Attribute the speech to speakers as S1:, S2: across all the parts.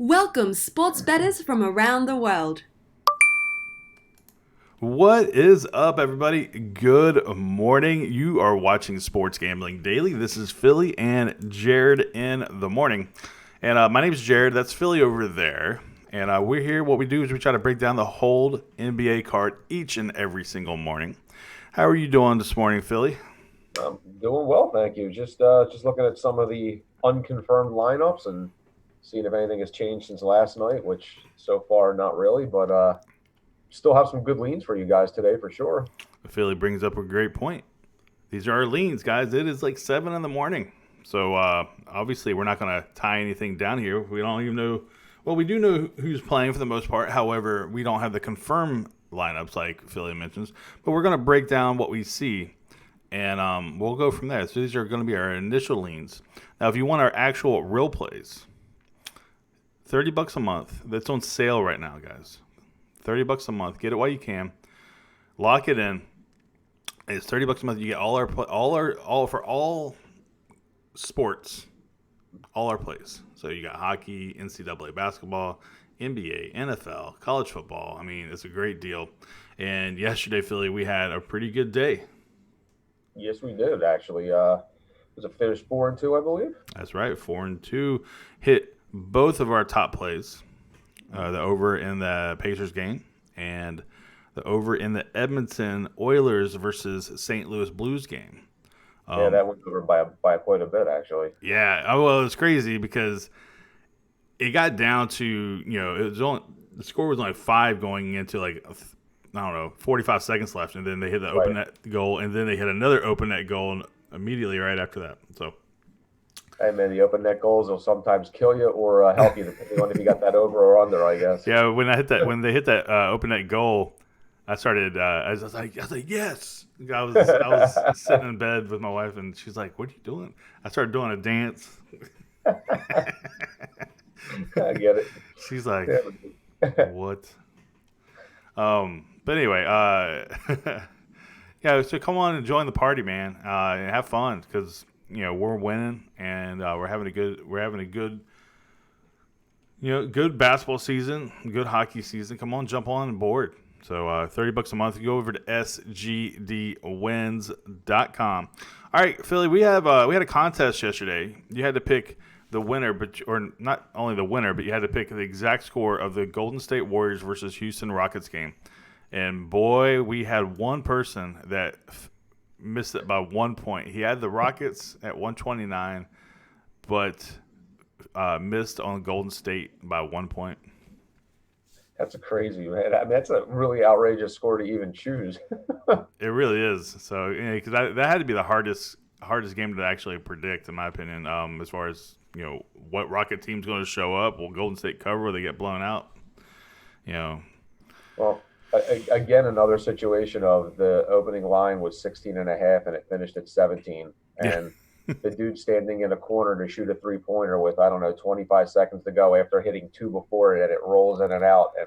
S1: Welcome, sports bettors from around the world.
S2: What is up, everybody? Good morning. You are watching Sports Gambling Daily. This is Philly and Jared in the morning. And my name is Jared. That's Philly over there. And we're here. What we do is we try to break down the whole NBA card each and every single morning. How are you doing this morning, Philly?
S3: I'm doing well, thank you. Just looking at some of the unconfirmed lineups and seeing if anything has changed since last night, which so far not really, but still have some good leans for you guys today for sure.
S2: Philly brings up a great point. These are our leans, guys. It is like 7 in the morning. So obviously we're not going to tie anything down here. We don't even know. Well, we do know who's playing for the most part. However, we don't have the confirmed lineups like Philly mentions. But we're going to break down what we see, and we'll go from there. So these are going to be our initial leans. Now, if you want our actual real plays, $30 a month. That's on sale right now, guys. $30 a month. Get it while you can. Lock it in. It's $30 a month. You get all for all sports, all our plays. So you got hockey, NCAA basketball, NBA, NFL, college football. I mean, it's a great deal. And yesterday, Philly, we had a pretty good day.
S3: Yes, we did actually. Was it finished 4-2, I believe?
S2: That's right, 4-2. Hit both of our top plays. The over in the Pacers game and the over in the Edmonton Oilers versus St. Louis Blues game.
S3: Yeah, that went over by quite a bit, actually.
S2: Yeah, well, it's crazy because it got down to, the score was only 5 going into 45 seconds left, and then they hit the open net goal, and then they hit another open net goal immediately right after that. So.
S3: Hey man, the open net goals will sometimes kill you or help you, depending on if you got that over or under, I guess.
S2: Yeah, when they hit that open net goal, I started. I was like, yes. I was sitting in bed with my wife, and she's like, "What are you doing?" I started doing a dance.
S3: I get it.
S2: She's like, "What?" But anyway, yeah. So come on and join the party, man, and have fun because. We're winning and we're having a good good basketball season, good hockey season. Come on, jump on board. So $30 a month. You go over to sgdwins.com. All right, Philly, we had a contest yesterday. You had to pick the winner, or not only the winner, but you had to pick the exact score of the Golden State Warriors versus Houston Rockets game. And boy, we had one person that missed it by 1 point. He had the Rockets at 129, but missed on Golden State by 1 point.
S3: That's a crazy, man. I mean, that's a really outrageous score to even choose.
S2: It really is. So, because that had to be the hardest game to actually predict, in my opinion. As far as what Rocket team's going to show up, will Golden State cover? Will they get blown out?
S3: Well. Again, another situation of the opening line was 16.5 and it finished at 17. And the dude standing in a corner to shoot a 3-pointer with, 25 seconds to go after hitting 2 before it, and it rolls in and out. And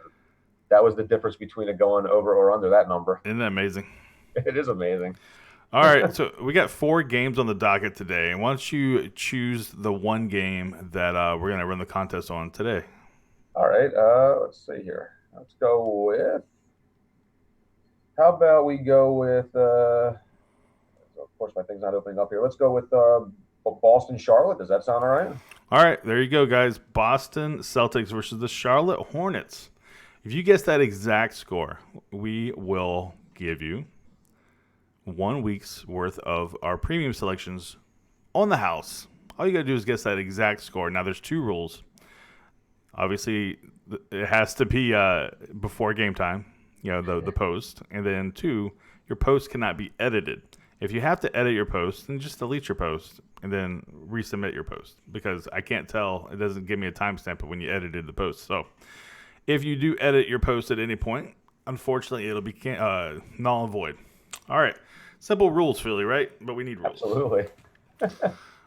S3: that was the difference between it going over or under that number.
S2: Isn't that amazing?
S3: It is amazing.
S2: All right, so we got 4 games on the docket today. And why don't you choose the one game that we're going to run the contest on today?
S3: All right, let's see here. Let's go with... How about we go with, of course, my thing's not opening up here. Let's go with Boston, Charlotte. Does that sound all right?
S2: All right, there you go, guys. Boston Celtics versus the Charlotte Hornets. If you guess that exact score, we will give you 1 week's worth of our premium selections on the house. All you got to do is guess that exact score. Now, there's 2 rules. Obviously, it has to be before game time. The post. And then 2, your post cannot be edited. If you have to edit your post, then just delete your post and then resubmit your post because I can't tell. It doesn't give me a timestamp of when you edited the post. So if you do edit your post at any point, unfortunately, it'll be null and void. All right. Simple rules, Philly, right? But we need rules.
S3: Absolutely.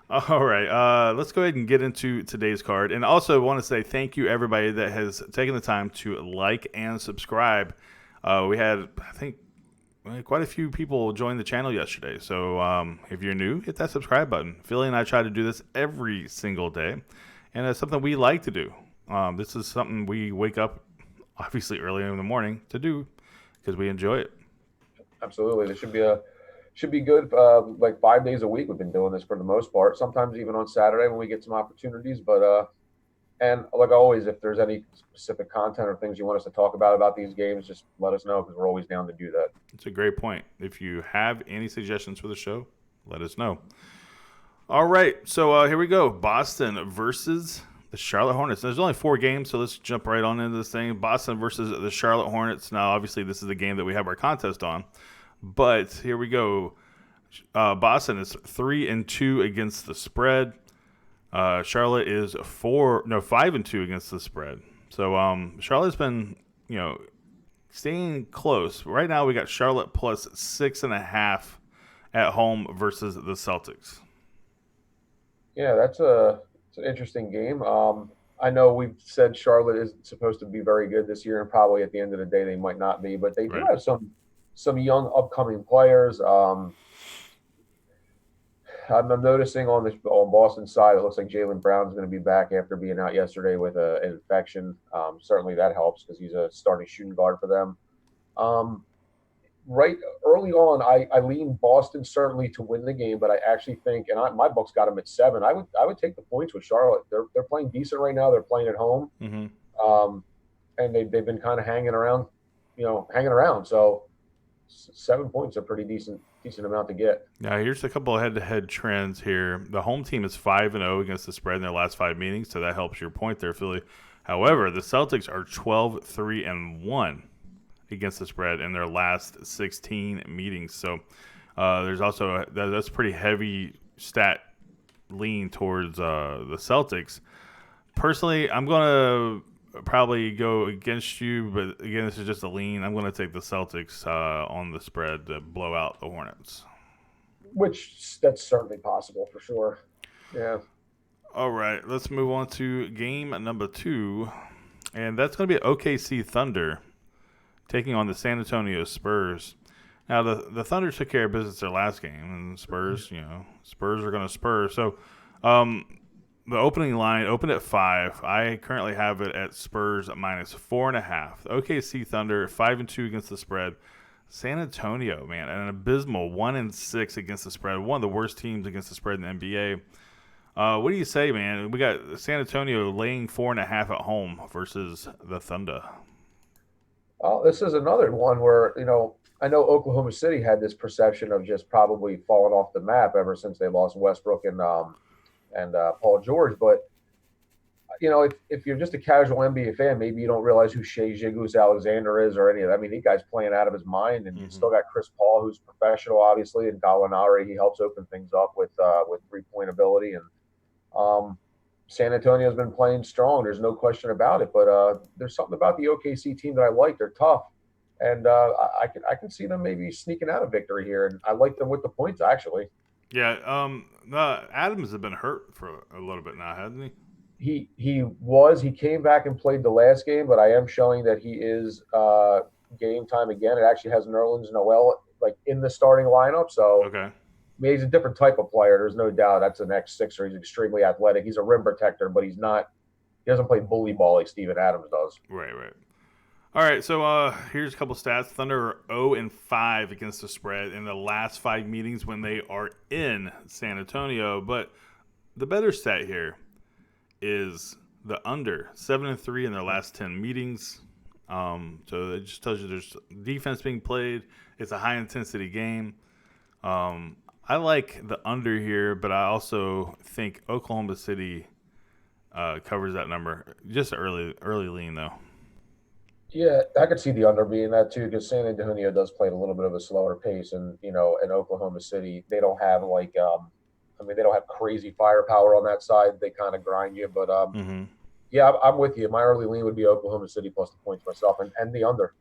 S2: All right, let's go ahead and get into today's card. And also want to say thank you, everybody that has taken the time to like and subscribe. We had, I think, quite a few people join the channel yesterday. So if you're new, hit that subscribe button. Philly and I try to do this every single day, and it's something we like to do. This is something we wake up obviously early in the morning to do because we enjoy it.
S3: Absolutely. This should be good. Like 5 days a week, we've been doing this for the most part. Sometimes even on Saturday when we get some opportunities. But and like always, if there's any specific content or things you want us to talk about these games, just let us know because we're always down to do that.
S2: It's a great point. If you have any suggestions for the show, let us know. All right, so here we go. Boston versus the Charlotte Hornets. There's only 4 games, so let's jump right on into this thing. Boston versus the Charlotte Hornets. Now, obviously, this is the game that we have our contest on, but here we go. Boston is 3-2 against the spread. Charlotte is 5-2 against the spread. So Charlotte's been, staying close. Right now, we got Charlotte plus 6.5 at home versus the Celtics.
S3: Yeah, it's an interesting game. I know we've said Charlotte is supposed to be very good this year, and probably at the end of the day they might not be, but they do have some young upcoming players. I'm noticing on Boston side, it looks like Jaylen Brown's going to be back after being out yesterday with an infection. Certainly that helps because he's a starting shooting guard for them. Right early on, I lean Boston certainly to win the game, but I actually think, and my book's got them at 7. I would take the points with Charlotte. They're playing decent right now. They're playing at home, and they've been kind of hanging around. So 7 points are pretty decent amount to get.
S2: Now, here's a couple of head-to-head trends here. The home team is 5-0 against the spread in their last 5 meetings, so that helps your point there, Philly. However, the Celtics are 12-3-1 against the spread in their last 16 meetings. So there's also that's pretty heavy stat lean towards the Celtics. Personally, I'm going to probably go against you, but again, this is just a lean. I'm going to take the Celtics on the spread to blow out the Hornets.
S3: Which that's certainly possible for sure. Yeah.
S2: All right, let's move on to game number 2, and that's going to be OKC Thunder taking on the San Antonio Spurs. Now, the Thunder took care of business their last game, and Spurs, Spurs are going to Spur. So, the opening line opened at 5. I currently have it at Spurs minus 4.5. OKC Thunder 5-2 against the spread. San Antonio, man, an abysmal 1-6 against the spread. One of the worst teams against the spread in the NBA. What do you say, man? We got San Antonio laying 4.5 at home versus the Thunder.
S3: Oh, this is another one where, I know Oklahoma City had this perception of just probably falling off the map ever since they lost Westbrook and Paul George. But, if you're just a casual NBA fan, maybe you don't realize who Shai Gilgeous-Alexander is or any of that. I mean, that guy's playing out of his mind, and you still got Chris Paul, who's professional, obviously, and Gallinari. He helps open things up with 3-point ability. And San Antonio's been playing strong. There's no question about it. But there's something about the OKC team that I like. They're tough. And I can see them maybe sneaking out a victory here. And I like them with the points, actually.
S2: Yeah, Adams has been hurt for a little bit now, hasn't he?
S3: He came back and played the last game, but I am showing that he is game time again. It actually has Nerlens Noel in the starting lineup. So
S2: okay.
S3: I mean, he's a different type of player. There's no doubt. That's an ex-Sixer. He's extremely athletic. He's a rim protector, but he doesn't play bully ball like Steven Adams does.
S2: Right. All right, so here's a couple stats. Thunder are 0-5 against the spread in the last 5 meetings when they are in San Antonio. But the better stat here is the under 7-3 in their last 10 meetings. So it just tells you there's defense being played. It's a high-intensity game. I like the under here, but I also think Oklahoma City covers that number. Just early lean, though.
S3: Yeah, I could see the under being that too, because San Antonio does play at a little bit of a slower pace, and in Oklahoma City they don't have they don't have crazy firepower on that side. They kind of grind you, but yeah, I'm with you. My early lean would be Oklahoma City plus the points myself, and the under.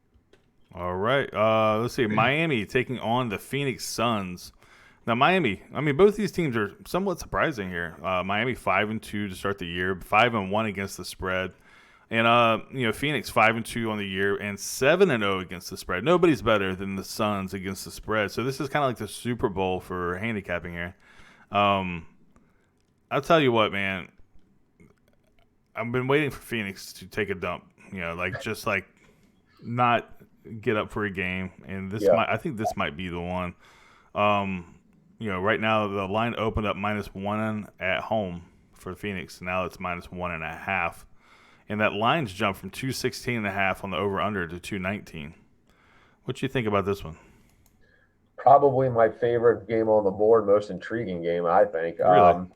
S2: All right, let's see. Miami taking on the Phoenix Suns. Now, Miami, both these teams are somewhat surprising here. Miami 5-2 to start the year, 5-1 against the spread. And, Phoenix 5-2 on the year and 7-0 against the spread. Nobody's better than the Suns against the spread. So this is kind of like the Super Bowl for handicapping here. I'll tell you what, man. I've been waiting for Phoenix to take a dump. Just not get up for a game, and I think this might be the one. Right now the line opened up -1 at home for Phoenix. Now it's -1.5, and that line's jumped from 216.5 on the over under to 219. What do you think about this one?
S3: Probably my favorite game on the board, most intriguing game, I think.
S2: Really?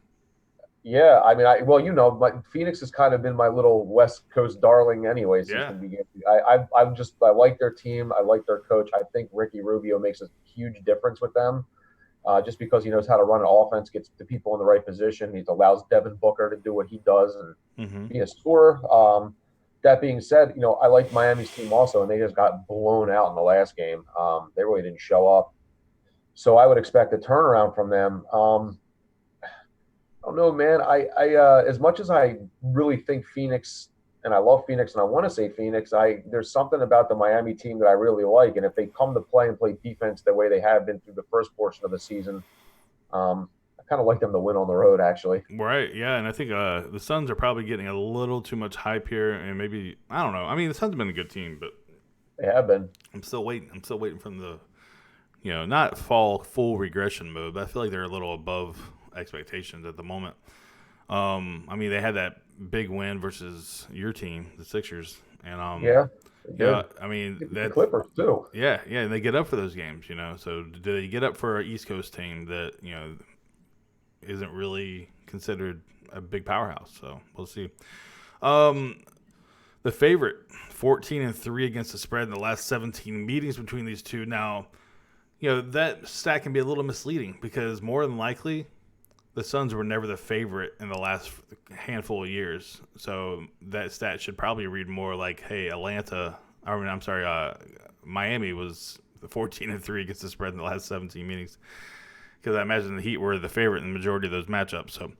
S3: Yeah, I mean, Phoenix has kind of been my little West Coast darling anyway since
S2: Yeah.
S3: the beginning. I like their team. I like their coach. I think Ricky Rubio makes a huge difference with them, just because he knows how to run an offense, gets the people in the right position. He allows Devin Booker to do what he does and be a scorer. That being said, I like Miami's team also, and they just got blown out in the last game. They really didn't show up. So I would expect a turnaround from them. I don't know, man. As much as I really think Phoenix, and I love Phoenix, and I want to say Phoenix, there's something about the Miami team that I really like. And if they come to play and play defense the way they have been through the first portion of the season, I kind of like them to win on the road, actually.
S2: Right, yeah, and I think the Suns are probably getting a little too much hype here, and maybe, I don't know. I mean, the Suns have been a good team, but
S3: They have been.
S2: I'm still waiting. I'm still waiting for them to, not fall full regression mode, but I feel like they're a little above expectations at the moment. I mean, they had that big win versus your team, the Sixers, and I mean
S3: the Clippers too.
S2: Yeah, and they get up for those games, So do they get up for an East Coast team that isn't really considered a big powerhouse? So we'll see. The favorite, 14-3 against the spread in the last 17 meetings between these two. Now, that stat can be a little misleading because more than likely, the Suns were never the favorite in the last handful of years. So that stat should probably read more like, hey, Miami was 14-3 against the spread in the last 17 meetings. Because I imagine the Heat were the favorite in the majority of those matchups. So,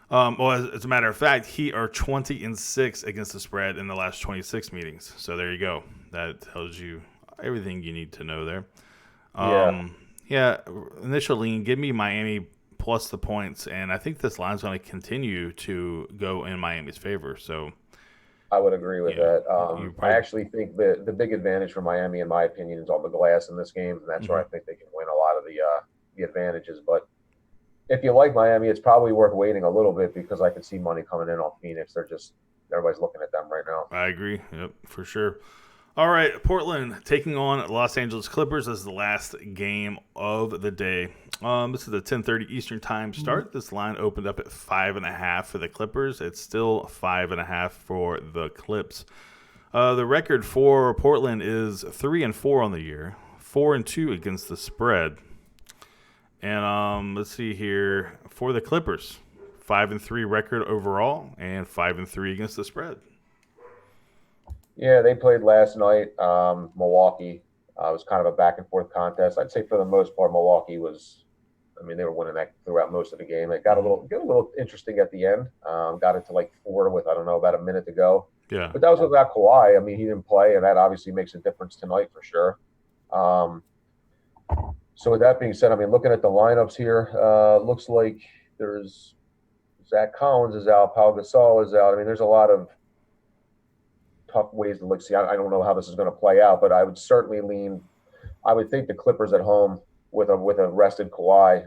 S2: as a matter of fact, Heat are 20-6 against the spread in the last 26 meetings. So there you go. That tells you everything you need to know there. Initial lean, give me Miami plus the points, and I think this line's going to continue to go in Miami's favor. So
S3: I would agree with that. I actually think the big advantage for Miami, in my opinion, is on the glass in this game, and that's where I think they can win a lot of the advantages. But if you like Miami, it's probably worth waiting a little bit because I can see money coming in on Phoenix. Everybody's looking at them right now.
S2: I agree. Yep, for sure. All right, Portland taking on Los Angeles Clippers as the last game of the day. This is a 10:30 Eastern time start. This line opened up at 5.5 for the Clippers. It's still 5.5 for the Clips. The record for Portland is 3-4 on the year, 4-2 against the spread. And let's see here for the Clippers, 5-3 record overall and 5-3 against the spread.
S3: Yeah, they played last night. Milwaukee. It was kind of a back and forth contest. I'd say for the most part, Milwaukee was. I mean, they were winning that throughout most of the game. It got a little interesting at the end. Got it to like 4 with about a minute to go.
S2: Yeah.
S3: But that was without Kawhi. I mean, he didn't play, and that obviously makes a difference tonight for sure. So with that being said, I mean, looking at the lineups here, looks like there's Zach Collins is out, Pau Gasol is out. I mean, there's a lot of tough ways to look. See, I don't know how this is going to play out, but I would certainly lean. I would think the Clippers at home with a rested Kawhi.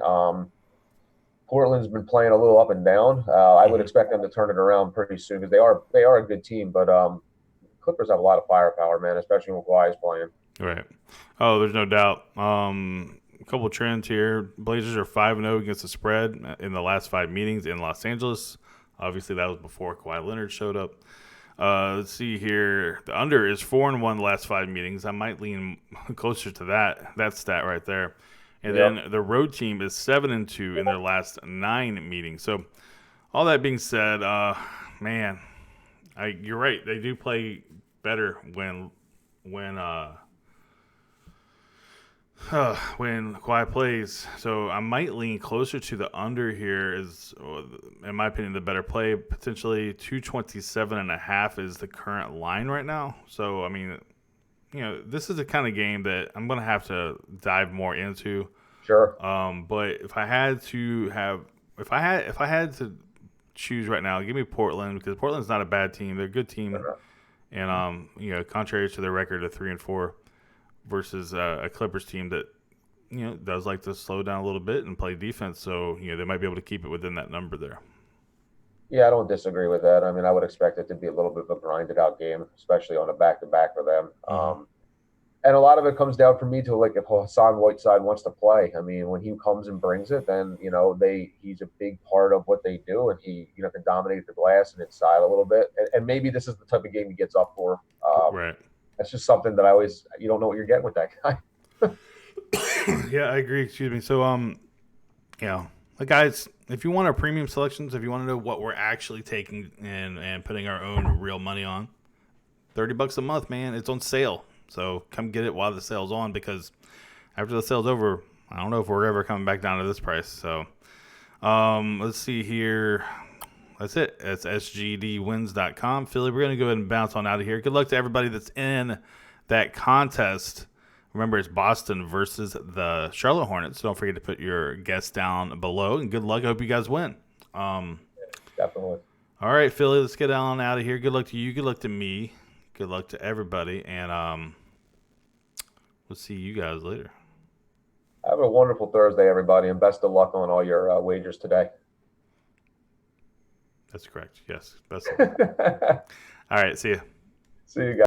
S3: Portland's been playing a little up and down. I would expect them to turn it around pretty soon because they are a good team, but Clippers have a lot of firepower, man, especially when Kawhi is playing.
S2: Right. Oh, there's no doubt. A couple of trends here. Blazers are 5-0 against the spread in the last 5 meetings in Los Angeles. Obviously, that was before Kawhi Leonard showed up. Let's see here. The under is 4-1 the last 5 meetings. I might lean closer to that stat right there. And then the road team is 7-2 in their last 9 meetings. So, all that being said, man, you're right. They do play better when Kawhi plays. So I might lean closer to the under here. Is, in my opinion, the better play. Potentially 227.5 is the current line right now. So I mean, this is the kind of game that I'm going to have to dive more into.
S3: Sure.
S2: But if I had to choose right now, give me Portland, because Portland's not a bad team. They're a good team, and contrary to their record of 3-4, versus a Clippers team that does like to slow down a little bit and play defense. So they might be able to keep it within that number there.
S3: Yeah, I don't disagree with that. I mean, I would expect it to be a little bit of a grinded out game, especially on a back-to-back for them. And a lot of it comes down for me to like if Hassan Whiteside wants to play. I mean, when he comes and brings it, then he's a big part of what they do, and he can dominate the glass and inside a little bit. And maybe this is the type of game he gets up for.
S2: Right.
S3: That's just something that you don't know what you're getting with that guy.
S2: Yeah, I agree. Excuse me. So guys, if you want our premium selections, if you want to know what we're actually taking and putting our own real money on, $30 a month, man. It's on sale. So come get it while the sale's on, because after the sale's over, I don't know if we're ever coming back down to this price. So let's see here. That's it. It's sgdwins.com. Philly, we're going to go ahead and bounce on out of here. Good luck to everybody that's in that contest. Remember, it's Boston versus the Charlotte Hornets. So don't forget to put your guess down below. And good luck. I hope you guys win.
S3: Definitely.
S2: All right, Philly, let's get on out of here. Good luck to you. Good luck to me. Good luck to everybody. And we'll see you guys later.
S3: Have a wonderful Thursday, everybody, and best of luck on all your wagers today.
S2: That's correct. Yes. Best of luck. All right. See you.
S3: See you guys.